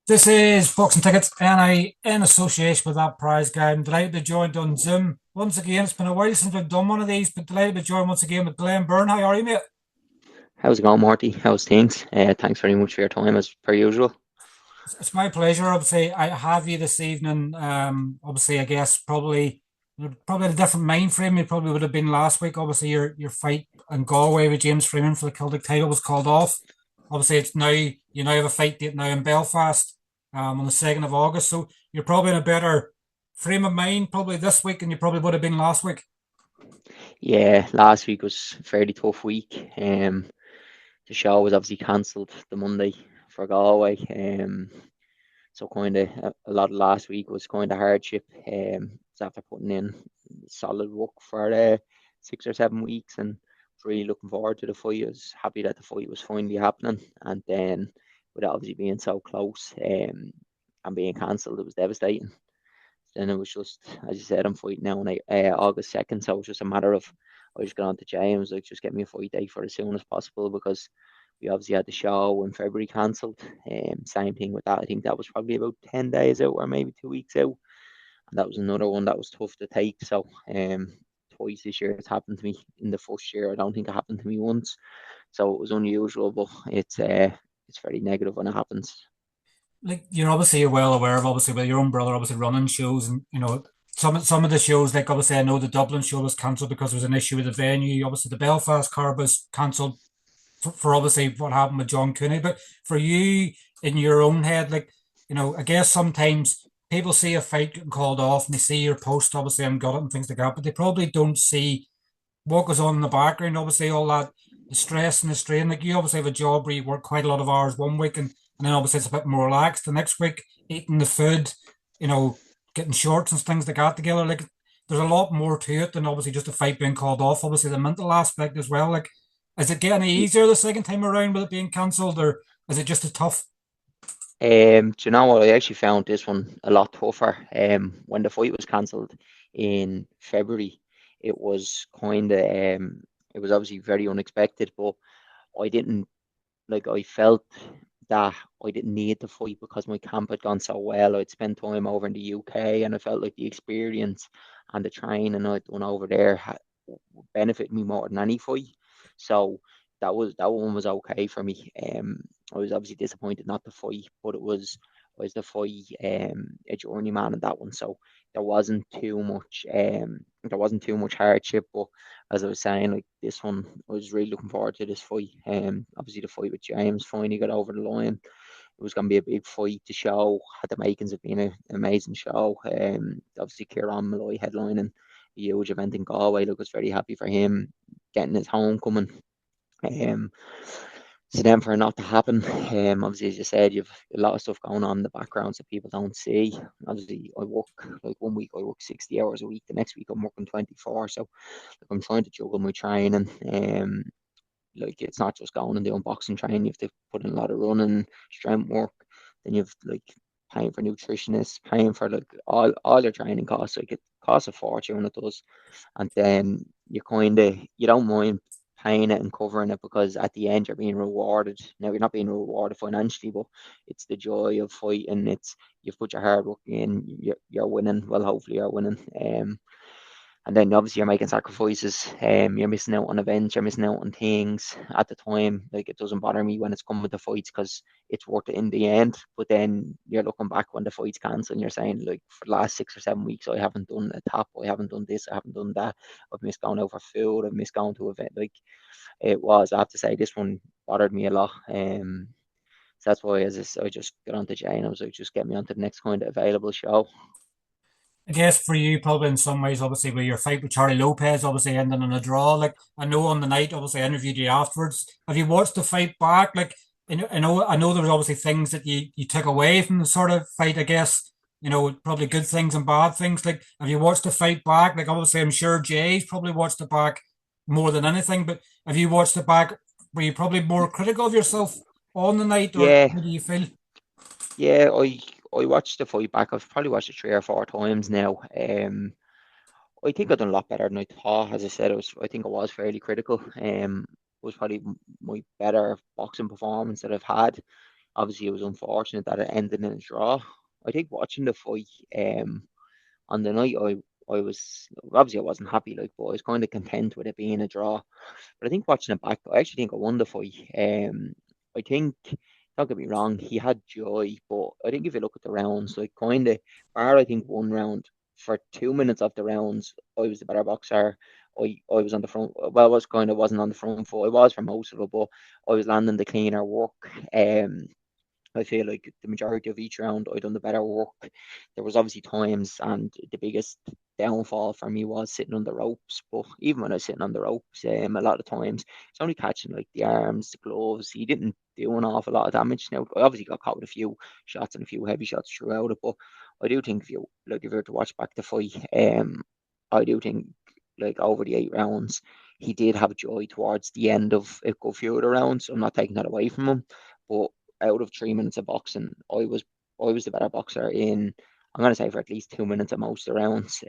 This is Boxing Tickets, and in association with that prize guide, I'm delighted to be joined on Zoom. Once again, it's been a while since we've done one of these, but delighted to be joined once again with Byrne. How are you, mate? How's it going, Marty? How's things? Thanks very much for your time as per usual. It's my pleasure. Obviously, I have you this evening. Obviously, I guess probably a different mind frame you probably would have been last week. Obviously, your fight in Galway with James Freeman for the Celtic title was called off. Obviously, it's now you now have a fight date now in Belfast on the 2nd of August. So you're probably in a better frame of mind probably this week than you probably would have been last week. Yeah, last week was a fairly tough week. The show was obviously cancelled the Monday for Galway. So kind of a lot of last week was kind of hardship. It's after putting in solid work for 6 or 7 weeks and was really looking forward to the fight. I was happy that the fight was finally happening, and then with it obviously being so close and being cancelled, it was devastating. Then it was just, as you said, I'm fighting now on August 2nd. So it was just a matter of, I just got on to James, like, just get me a fight date for as soon as possible because we obviously had the show in February cancelled. Same thing with that. I think that was probably about 10 days out or maybe 2 weeks out. And that was another one that was tough to take. So, twice this year it's happened to me. In the first year, I don't think it happened to me once. So it was unusual, but it's very negative when it happens. Like you're well aware of obviously with your own brother obviously running shows and some of the shows like obviously I know the Dublin show was cancelled because there was an issue with the venue. Obviously the Belfast car was cancelled for obviously what happened with John Cooney. But for you in your own head, like I guess sometimes people see a fight getting called off and they see your post obviously and got it and things like that, but they probably don't see what goes on in the background. Obviously, all that the stress and the strain. Like you obviously have a job where you work quite a lot of hours one week, and then obviously it's a bit more relaxed. The next week, eating the food, getting shorts and things like that together. Like there's a lot more to it than obviously just a fight being called off. Obviously, the mental aspect as well. Like, is it getting any easier the second time around with it being cancelled, or is it just as tough? Do you know what? I actually found this one a lot tougher. When the fight was cancelled in February, it was it was obviously very unexpected, but I didn't I felt that I didn't need the fight because my camp had gone so well. I'd spent time over in the UK, and I felt like the experience and the training I'd done over there benefited me more than any fight. So that one was okay for me. I was obviously disappointed not to fight, but it was the fight a journeyman in that one. So there wasn't too much hardship. But as I was saying, like this one, I was really looking forward to this fight. Obviously the fight with James finally got over the line. It was going to be a big fight. The show had the makings of being an amazing show. Obviously kieran Malloy headlining a huge event in Galway. Look, I was very happy for him getting his homecoming. Um, so then for it not to happen, obviously as you said, you've a lot of stuff going on in the background that people don't see. Obviously, I work like one week I work 60 hours a week, the next week I'm working 24. So like, I'm trying to juggle my training. Like it's not just going and doing boxing training. You have to put in a lot of running, strength work. Then you've like paying for nutritionists, paying for like all your training costs. Like it costs a fortune, it does. And then you don't mind paying it and covering it because at the end you're being rewarded. Now you're not being rewarded financially, but it's the joy of fighting. It's you've put your hard work in. You're winning. Well, hopefully you're winning. And then obviously you're making sacrifices. You're missing out on events. You're missing out on things at the time. Like it doesn't bother me when it's coming to fights because it's worth it in the end. But then you're looking back when the fight's cancelled and you're saying like for the last 6 or 7 weeks I haven't done a tap. I haven't done this. I haven't done that. I've missed going out for food. I've missed going to event. Like it was. I have to say this one bothered me a lot. So that's why I just got onto Jane. I was like, just get me onto the next kind of available show. I guess for you, probably in some ways, obviously, with your fight with Charlie Lopez, obviously ending in a draw. Like I know on the night, obviously, I interviewed you afterwards. Have you watched the fight back? Like, I know there was obviously things that you took away from the sort of fight. I guess probably good things and bad things. Like, have you watched the fight back? Like, obviously, I'm sure Jay's probably watched it back more than anything. But have you watched it back? Were you probably more critical of yourself on the night, or Yeah, how do you feel? yeah. I watched the fight back. I've probably watched it 3 or 4 times now. I think I've done a lot better than I thought. As I said, I think I was fairly critical. It was probably my better boxing performance that I've had. Obviously, it was unfortunate that it ended in a draw. I think watching the fight on the night, I was obviously I wasn't happy, like, but I was kind of content with it being a draw. But I think watching it back, I actually think I won the fight. I think, don't get me wrong, he had joy, but I think if you look at the rounds, like kind of, bar I think one round for 2 minutes of the rounds, I was the better boxer. I was on the front. Well, I was kind of wasn't on the front foot. I was for most of it, but I was landing the cleaner work. Um, I feel like the majority of each round I done the better work. There was obviously times, and the biggest downfall for me was sitting on the ropes. But even when I was sitting on the ropes, a lot of times it's only catching like the arms, the gloves. He didn't do an awful lot of damage. Now I obviously got caught with a few shots and a few heavy shots throughout it, but I do think if you were to watch back the fight, I do think like over the 8 rounds, he did have joy towards the end of it, go few of the rounds. I'm not taking that away from him, but out of 3 minutes of boxing, I was the better boxer in, I'm gonna say, for at least 2 minutes of most of the rounds.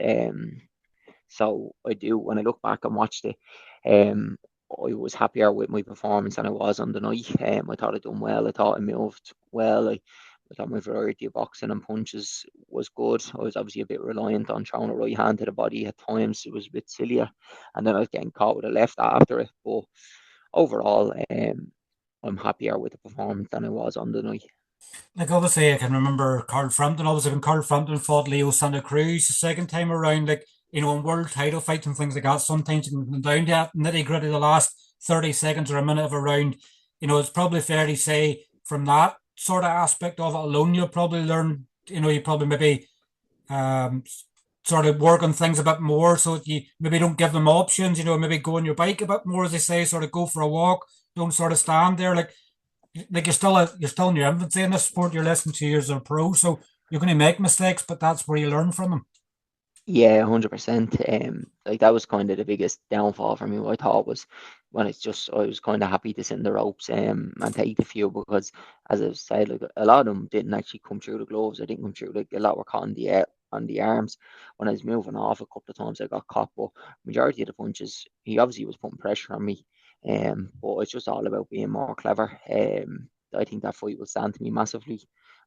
So I do, when I look back and watched it, um I was happier with my performance than I was on the night. I thought I done well. I thought I moved well. I thought my variety of boxing and punches was good. I was obviously a bit reliant on throwing a right hand to the body at times. It was a bit sillier, and then I was getting caught with a left after it. But overall, I'm happier with the performance than I was on the night. Like obviously, I can remember Carl Frampton. Obviously, when Carl Frampton fought Leo Santa Cruz the second time around, like in world title fights and things like that, sometimes it can come down to that nitty gritty, the last 30 seconds or a minute of a round. It's probably fair to say from that sort of aspect of it alone, you'll probably learn. You probably maybe um, sort of work on things a bit more, so that you maybe don't give them options. Maybe go on your bike a bit more, as they say, sort of go for a walk. Don't sort of stand there like you're still in your infancy in this sport. You're less than 2 years of a pro, so you're going to make mistakes, but that's where you learn from them. Yeah, 100%. Like that was kind of the biggest downfall for me. What I thought was when I was kind of happy to sit in the ropes and take the few because, as I said, like a lot of them didn't actually come through the gloves. I didn't come through, like a lot were caught on the arms. When I was moving off a couple of times, I got caught, but majority of the punches, he obviously was putting pressure on me. But it's just all about being more clever. I think that fight will stand to me massively,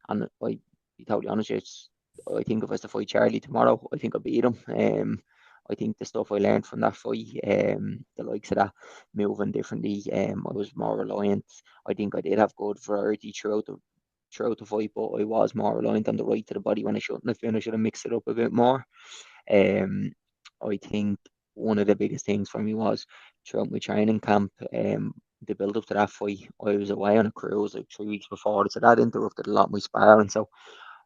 and I be totally honest, I think if I was to fight Charlie tomorrow, I think I'll beat him. I think the stuff I learned from that fight, the likes of that, moving differently, I was more reliant. I think I did have good variety throughout the fight, but I was more reliant on the right to the body when I shouldn't have been. I should have mixed it up a bit more. Um, I think one of the biggest things for me was throughout my training camp, the build up to that fight, I was away on a cruise like 3 weeks before, so that interrupted a lot of my sparring. So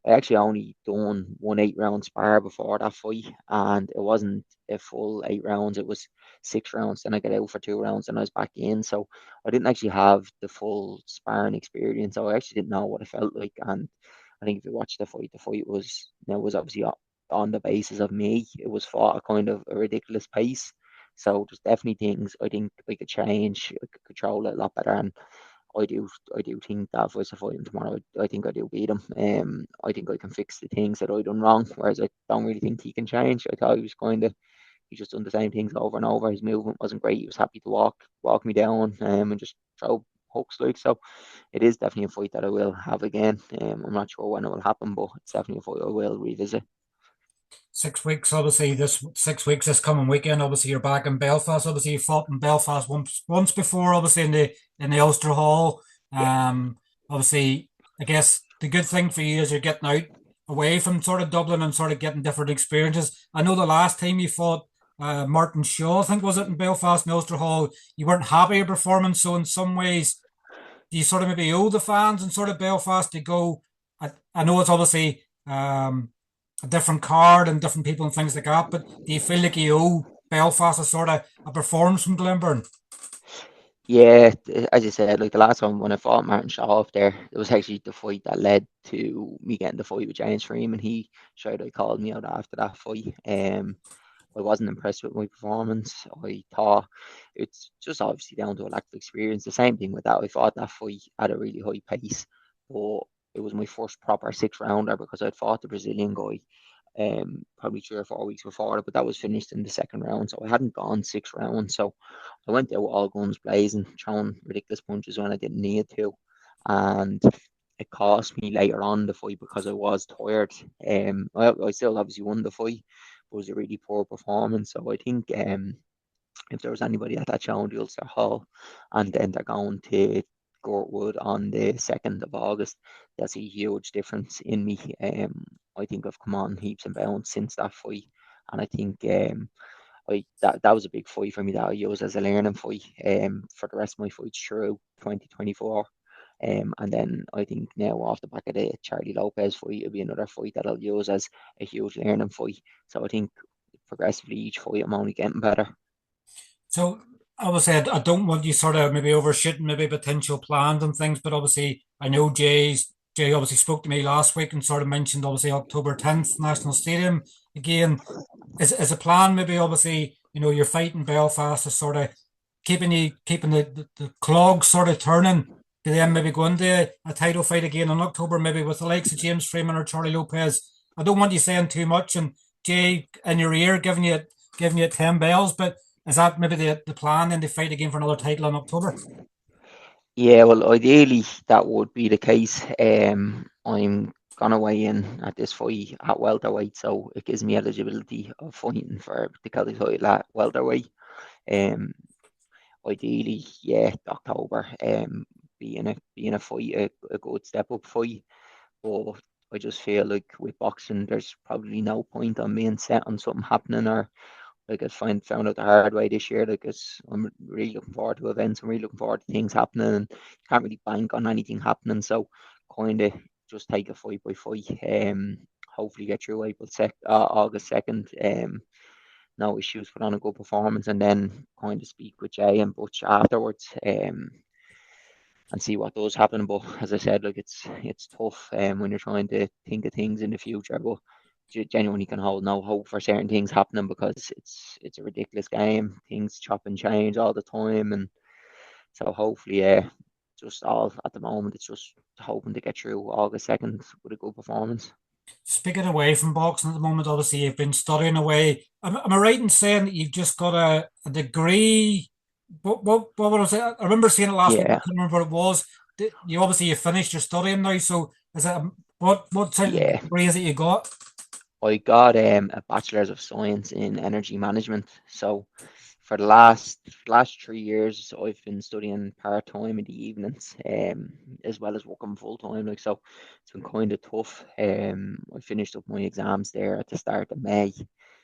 I actually only done one 8 round spar before that fight, and it wasn't a full 8 rounds. It was 6 rounds. Then I got out for 2 rounds, and I was back in. So I didn't actually have the full sparring experience. So I actually didn't know what it felt like. And I think if you watch the fight was obviously on the basis of me. It was fought at kind of a ridiculous pace. So there's definitely things I think I could change. I could control it a lot better, and I do think that if I was to fight him tomorrow, I think I do beat him. I think I can fix the things that I done wrong, whereas I don't really think he can change. I thought he just done the same things over and over. His movement wasn't great. He was happy to walk me down, and just throw hooks like so. It is definitely a fight that I will have again. I'm not sure when it will happen, but it's definitely a fight I will revisit. 6 weeks, obviously, this 6 weeks, this coming weekend, obviously, you're back in Belfast. Obviously, you fought in Belfast once before, obviously, in the Ulster Hall. Yeah, Obviously, I guess the good thing for you is you're getting out away from sort of Dublin and sort of getting different experiences. I know the last time you fought Martin Shaw, I think was it in Belfast in the Ulster Hall, you weren't happy with your performance. So in some ways, do you sort of maybe owe the fans in sort of Belfast to go? I know it's obviously a different card and different people and things like that, but do you feel like you owe Belfast a sort of a performance from Glenburn? yeah. As you said, like the last one when I fought Martin Shaw up there, it was actually the fight that led to me getting the fight with James Freeman. He straight away called me out after that fight. I wasn't impressed with my performance. I thought it's just obviously down to a lack of experience. The same thing with that. I fought that fight at a really high pace, but it was my first proper 6 rounder because I'd fought the Brazilian guy probably 3 or 4 weeks before it, but that was finished in the second round. So I hadn't gone 6 rounds. So I went out all guns blazing, throwing ridiculous punches when I didn't need to. And it cost me later on the fight because I was tired. I still obviously won the fight, but it was a really poor performance. So I think if there was anybody at that show in Ulster Hall, and then they're going to Girdwood on the 2nd of August, that's a huge difference in me. I think I've come on heaps and bounds since that fight, and I think that was a big fight for me that I use as a learning fight for the rest of my fights through 2024. And then I think now off the back of the Charlie Lopez fight, it'll be another fight that I'll use as a huge learning fight. So I think progressively each fight I'm only getting better. So obviously, I don't want you sort of maybe overshooting maybe potential plans and things, but obviously, I know Jay obviously spoke to me last week and sort of mentioned obviously October 10th, National Stadium again. Is a plan maybe obviously you're fighting Belfast is sort of keeping the clogs sort of turning to then maybe go into a title fight again in October, maybe with the likes of James Freeman or Charlie Lopez. I don't want you saying too much and Jay in your ear giving you 10 bells, but is that maybe the plan then to fight again for another title in October? Yeah, well, ideally that would be the case. I'm gonna weigh in at this fight at welterweight, so it gives me eligibility of fighting for the Celtic title at welterweight. Um, Ideally, yeah, October. Being a fight, a good step up fight. But I just feel like with boxing, there's probably no point on being set on something happening, or like I found out the hard way this year. Like I'm really looking forward to events. I'm really looking forward to things happening, and you can't really bank on anything happening. So kind of just take it fight by fight. Hopefully get through August 2nd. No issues, put on a good performance, and then kind of speak with Jay and Butch afterwards. And see what does happen. But as I said, like it's tough when you're trying to think of things in the future. But genuinely can hold no hope for certain things happening because it's a ridiculous game. Things chop and change all the time, and so hopefully, just all at the moment, it's just hoping to get through August 2nd with a good performance. Speaking away from boxing at the moment, obviously you've been studying away. Am I right in saying that you've just got a degree? What was it? I remember seeing it last week. I Yeah, couldn't remember what it was. You obviously you finished your studying now. So is it what type of yeah. degree is it you got? I got a bachelor's of science in energy management. So for the last 3 years, I've been studying part time in the evenings, as well as working full time. Like so, it's been kind of tough. I finished up my exams there at the start of May,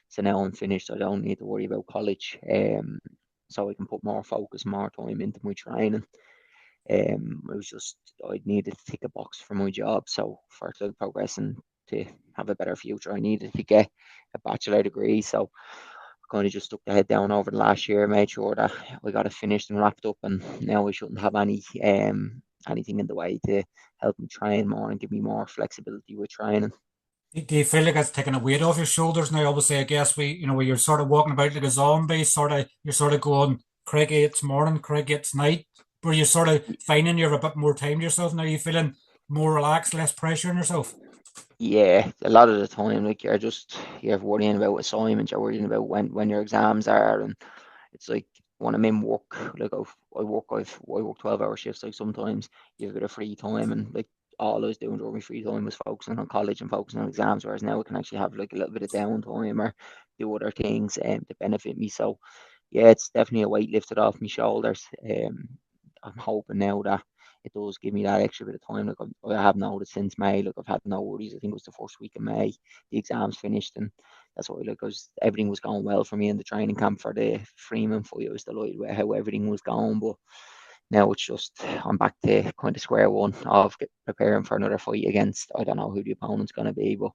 so now I'm finished. I don't need to worry about college. So I can put more focus, more time into my training. It was just I needed to tick a box for my job. So for like progressing to have a better future, I needed to get a bachelor degree. So kind of just stuck the head down over the last year, made sure that we got it finished and wrapped up, and now we shouldn't have anything in the way to help me train more and give me more flexibility with training. Do you feel like it's taking a weight off your shoulders now? Obviously, I guess where you're sort of walking about like a zombie, you're sort of going, Craig, it's morning, Craig, it's night. Where you're sort of finding you have a bit more time to yourself now. You feeling more relaxed, less pressure on yourself. Yeah, a lot of the time, like you're worrying about assignments, you're worrying about when your exams are, and it's like when I'm in work, like I work 12-hour shifts. Like sometimes you have a bit of free time, and like all I was doing during my free time was focusing on college and focusing on exams. Whereas now I can actually have like a little bit of downtime or do other things to benefit me. So yeah, it's definitely a weight lifted off my shoulders. I'm hoping now that it does give me that extra bit of time. Like I have noticed since May, like I've had no worries. I think it was the first week of May, the exams finished, and that's why like everything was going well for me in the training camp for the Freeman fight. I was delighted with how everything was going, but now it's just I'm back to kind of square one of preparing for another fight against I don't know who the opponent's going to be, but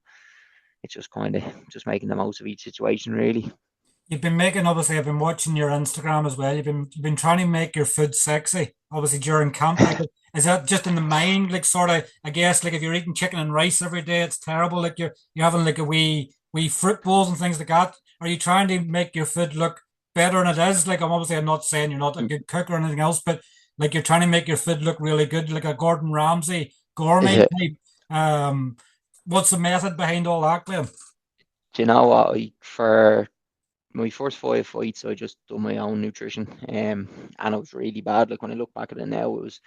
it's just kind of just making the most of each situation really. You've been making obviously. I've been watching your Instagram as well. You've been trying to make your food sexy. Obviously during camp, like is that just in the mind? Like sort of, I guess, like if you're eating chicken and rice every day, it's terrible. Like you're having like a wee fruit bowls and things like that. Are you trying to make your food look better than it is? Like I'm not saying you're not a good cook or anything else, but like you're trying to make your food look really good, like a Gordon Ramsay gourmet Do type. Um, what's the method behind all that, Glenn? you know what? For my first 5 fights, I just done my own nutrition, and it was really bad. Like when I look back at it now, it was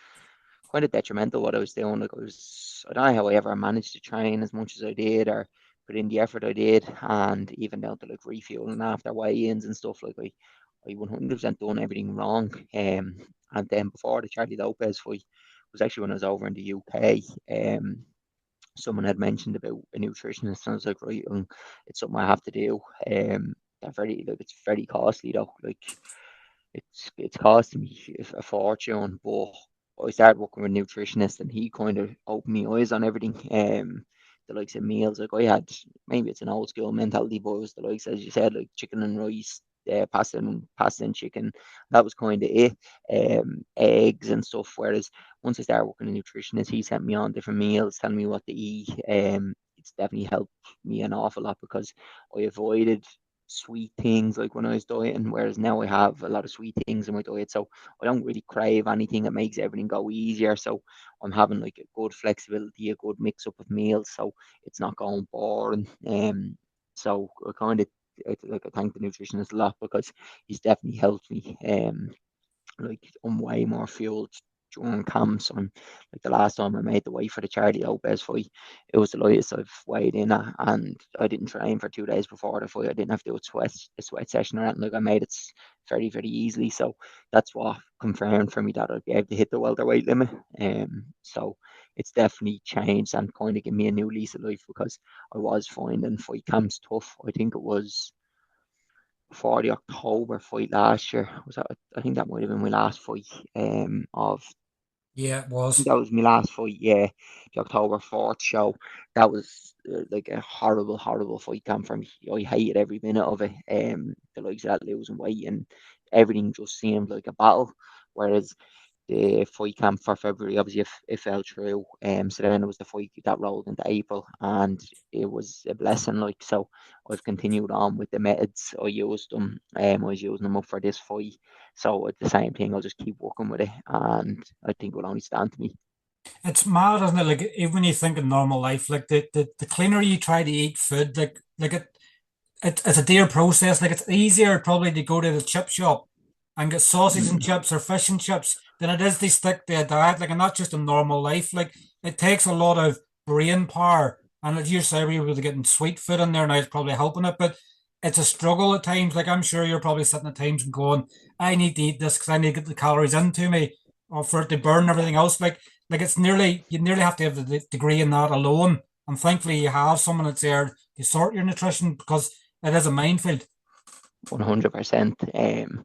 kind of detrimental what I was doing. Like I was I don't know how I ever managed to train as much as I did or put in the effort I did, and even down to like refueling after weigh-ins and stuff. Like I 100% done everything wrong. And then before the Charlie Lopez fight was actually when I was over in the UK. Someone had mentioned about a nutritionist, and I was like, right, it's something I have to do. They're very like it's very costly though. Like it's costing me a fortune, but I started working with a nutritionist and he kind of opened my eyes on everything. The likes of meals, like I had, maybe it's an old school mentality, but it was the likes, as you said, like chicken and rice, pasta and chicken. That was kind of it. Eggs and stuff. Whereas once I started working with a nutritionist, he sent me on different meals, telling me what to eat. It's definitely helped me an awful lot because I avoided sweet things like when I was dieting, whereas now I have a lot of sweet things in my diet, so I don't really crave anything. It makes everything go easier. So I'm having like a good flexibility, a good mix up of meals, so it's not going boring. So I kind of like I thank the nutritionist a lot because he's definitely helped me. Like I'm way more fueled during camps. And like the last time I made the weight for the Charlie Lopez fight, it was the lightest I've weighed in at, and I didn't train for 2 days before the fight. I didn't have to do a sweat session or anything. Like I made it very, very easily. So that's what confirmed for me that I'd be able to hit the welterweight limit. So it's definitely changed and kind of given me a new lease of life because I was finding fight camps tough. I think it was for the October fight last year. Was that? I think that might have been my last fight. Of Yeah, it I think was. that was my last fight. Yeah, the October 4th show. That was like a horrible, horrible fight camp for me. I hated every minute of it. The likes of that losing weight and everything just seemed like a battle. Whereas the fight camp for February, obviously, if it fell through. So then it was the fight that rolled into April, and it was a blessing. Like so, I've continued on with the methods. I used them. I was using them up for this fight. So it's the same thing. I'll just keep working with it, and I think it will only stand to me. It's mad, isn't it? Like even when you think of normal life, like the cleaner you try to eat food, it's a dear process. Like it's easier probably to go to the chip shop and get sausage and Mm, chips or fish and chips than it is to stick to a diet. Like, and not just in normal life. Like it takes a lot of brain power. And as you say, we're able to getting sweet food in there now is probably helping it, but it's a struggle at times. Like I'm sure you're probably sitting at times and going, I need to eat this because I need to get the calories into me or for it to burn everything else. Like it's nearly you nearly have to have the degree in that alone. And thankfully you have someone that's there to sort your nutrition because it is a minefield. 100%.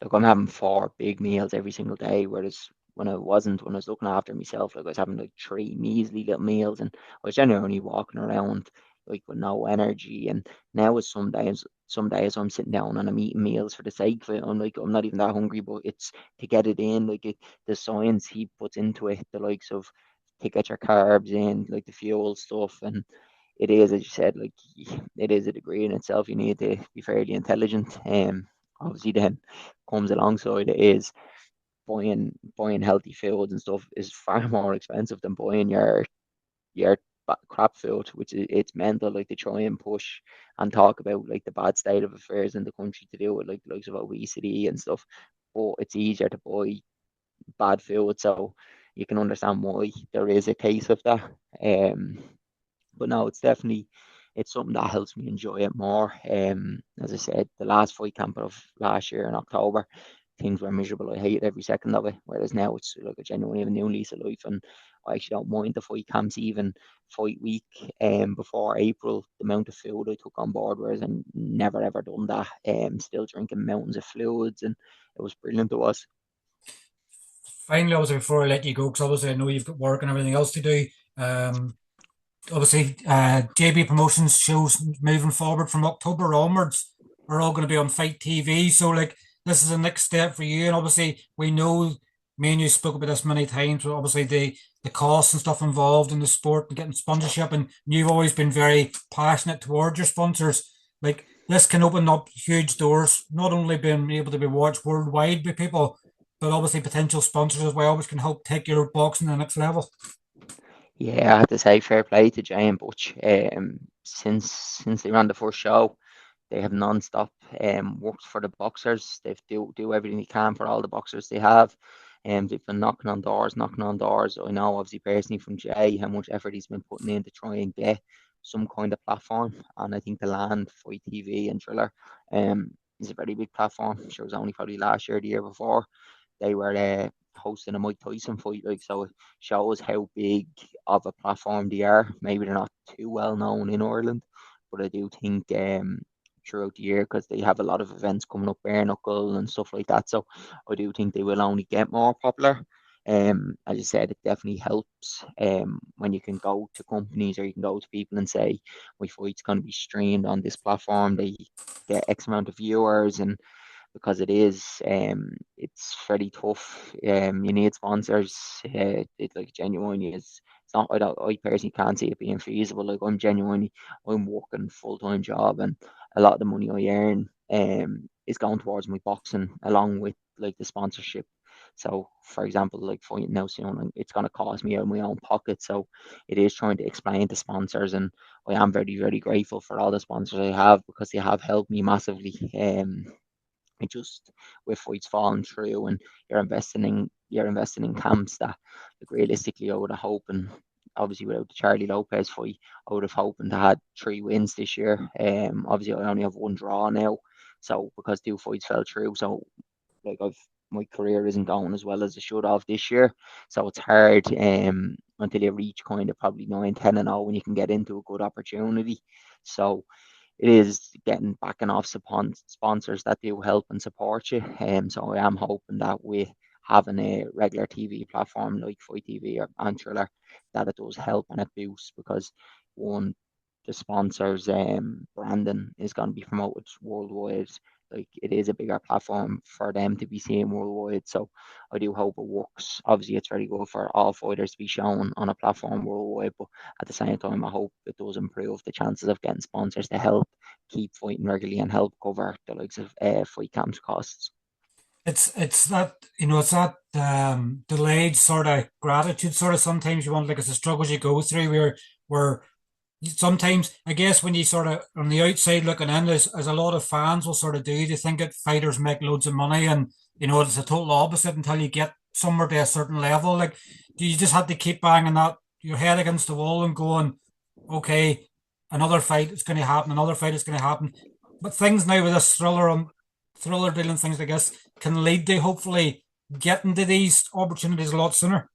Like I'm having four big meals every single day, whereas when I was looking after myself, like I was having like three measly little meals, and I was generally only walking around like with no energy. And now it's some days I'm sitting down and I'm eating meals for the sake of it. I'm like I'm not even that hungry, but it's to get it in. The science he puts into it, the likes of to get your carbs in, like the fuel stuff, and it is, as you said, like it is a degree in itself. You need to be fairly intelligent. Obviously then comes alongside it is buying healthy foods and stuff is far more expensive than buying your crap food, which is it's mental. Like to try and push and talk about like the bad state of affairs in the country to do with like the likes of obesity and stuff. But it's easier to buy bad food, so you can understand why there is a case of that. But no, it's something that helps me enjoy it more. As I said, the last fight camp of last year in October, things were miserable. I hated every second of it. Whereas now it's like a genuinely a new lease of life, and I actually don't mind the fight camps even fight week. Before April, the amount of food I took on board, whereas I never ever done that. Still drinking mountains of fluids, and it was brilliant. It was. Finally, obviously, before I let you go, because obviously I know you've got work and everything else to do. Um, Obviously, JB Promotions shows moving forward from October onwards are all going to be on Fight TV. So, like, this is the next step for you. And obviously, we know me and you spoke about this many times. But obviously, the costs and stuff involved in the sport and getting sponsorship, and you've always been very passionate towards your sponsors. Like, this can open up huge doors, not only being able to be watched worldwide by people, but obviously potential sponsors as well, which can help take your boxing to the next level. Yeah, I have to say fair play to Jay and Butch. Since they ran the first show, they have non-stop worked for the boxers. They do everything they can for all the boxers they have. they've been knocking on doors. I know obviously personally from Jay how much effort he's been putting in to try and get some kind of platform. And I think the land, Fight TV and Thriller, is a very big platform. Sure, it was only probably last year, the year before, they were hosting a Mike Tyson fight. Like, so it shows how big of a platform they are. Maybe they're not too well known in Ireland, but I do think throughout the year, because they have a lot of events coming up, bare knuckle and stuff like that. So I do think they will only get more popular. As you said, it definitely helps when you can go to companies or you can go to people and say, my fight's going to be streamed on this platform. They get X amount of viewers, and because it's very tough. You need sponsors. It like genuinely is. It's not. I personally can't see it being feasible. Like, I'm working full time job, and a lot of the money I earn is going towards my boxing, along with like the sponsorship. So, for example, like fighting now soon, it's going to cost me out of my own pocket. So, it is trying to explain to sponsors, and I am very, very grateful for all the sponsors I have, because they have helped me massively. It just, with fights falling through, and you're investing in camps that, like, realistically I would have hoped, and obviously without the Charlie Lopez fight, I would have hoped to had 3 wins this year. Obviously I only have one draw now, so because two fights fell through, so like my career isn't going as well as it should have this year. So it's hard until you reach kind of probably 9, 10 and 0 when you can get into a good opportunity. So it is getting backing off sponsors that do help and support you. So I am hoping that with having a regular TV platform like Fight TV or Anthriller, that it does help and it boosts, because one, the sponsors branding is going to be promoted worldwide. Like, it is a bigger platform for them to be seen worldwide. So I do hope it works. Obviously, it's very good for all fighters to be shown on a platform worldwide, but at the same time, I hope it does improve the chances of getting sponsors to help keep fighting regularly and help cover the likes of fight camps costs. It's that, it's that delayed sort of gratitude, sort of, sometimes you want, like, it's the struggles you go through, where sometimes, I guess, when you sort of on the outside looking in, as a lot of fans will sort of do, they think that fighters make loads of money, and it's a total opposite until you get somewhere to a certain level. Like, you just have to keep banging that your head against the wall and going, okay, another fight is going to happen, another fight is going to happen. But things now with this thriller dealing things, I guess, can lead to hopefully getting to these opportunities a lot sooner.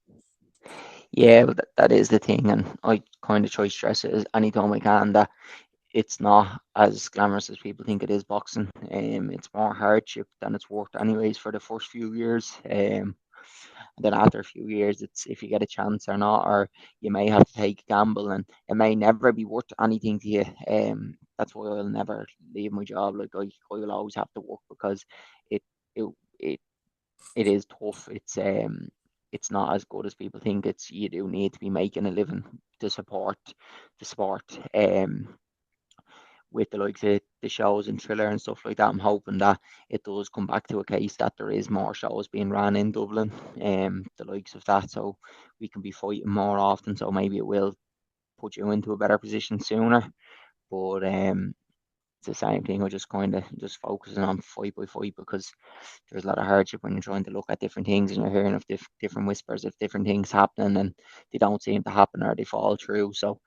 Yeah, but that is the thing, and I kind of try to stress it as anytime I can, that it's not as glamorous as people think it is, boxing. It's more hardship than it's worth anyways for the first few years. And then after a few years, it's if you get a chance or not, or you may have to take a gamble, and it may never be worth anything to you. That's why I'll never leave my job. Like, I will always have to work, because it it it, it is tough. It's not as good as people think. It's, you do need to be making a living to support the sport. With the likes of the shows and Thriller and stuff like that, I'm hoping that it does come back to a case that there is more shows being ran in Dublin, the likes of that, so we can be fighting more often. So maybe it will put you into a better position sooner. But it's the same thing. I just kind of just focusing on fight by fight, because there's a lot of hardship when you're trying to look at different things, and you're hearing of different whispers of different things happening, and they don't seem to happen, or they fall through. So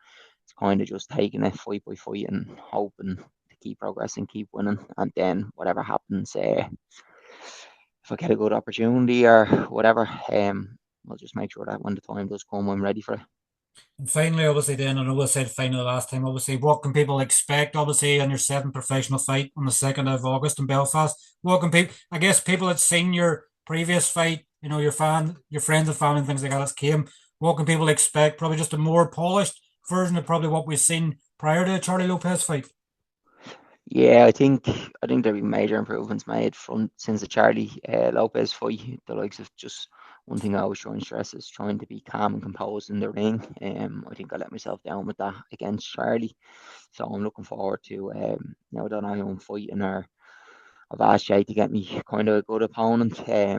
it's kind of just taking it fight by fight and hoping to keep progressing, keep winning, and then whatever happens, if I get a good opportunity or whatever, I'll just make sure that when the time does come, I'm ready for it. And finally, obviously, then, I know I said finally last time, obviously, what can people expect, obviously, on your seventh professional fight on the 2nd of August in Belfast? What can people, I guess, people that seen your previous fight, your friends and family and things like that came, what can people expect? Probably just a more polished version of probably what we've seen prior to the Charlie Lopez fight. Yeah, I think there'll be major improvements made from since the Charlie Lopez fight. The likes of, just one thing I always try and stress is trying to be calm and composed in the ring. I think I let myself down with that against Charlie, so I'm looking forward to now that I am fighting, or I've asked Jay to get me kind of a good opponent. I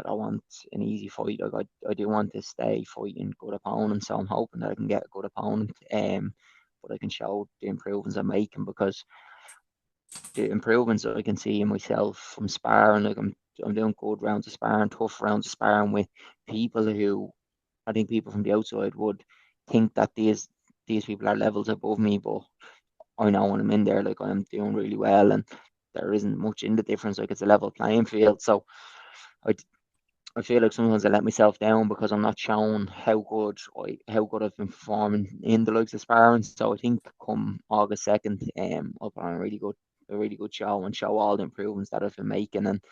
don't want an easy fight. Like, I do want to stay fighting good opponents, so I'm hoping that I can get a good opponent. But I can show the improvements I'm making, because the improvements that I can see in myself from sparring, like, I'm I'm doing good rounds of sparring, tough rounds of sparring with people who I think people from the outside would think that these people are levels above me, but I know when I'm in there, like I'm doing really well, and there isn't much in the difference. Like it's a level playing field, so I I feel like sometimes I let myself down because I'm not showing how good I've been performing in the likes of sparring. So I think come August 2nd, I'll put on a really good show and show all the improvements that I've been making, and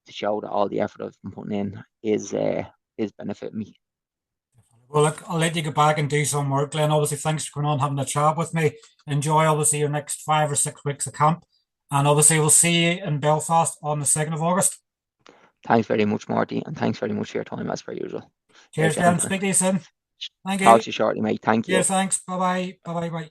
to show that all the effort I've been putting in is benefiting me. Well, look, I'll let you get back and do some work, Glenn. Obviously, thanks for coming on, having a chat with me. Enjoy, obviously, your next 5 or 6 weeks of camp. And obviously, we'll see you in Belfast on the 2nd of August. Thanks very much, Marty, and thanks very much for your time as per usual. Take Cheers, care, Glenn. man. Speak to you soon. Thank Talk you. to you shortly, mate. Thank you. Cheers, thanks. Bye bye. Bye bye. Bye.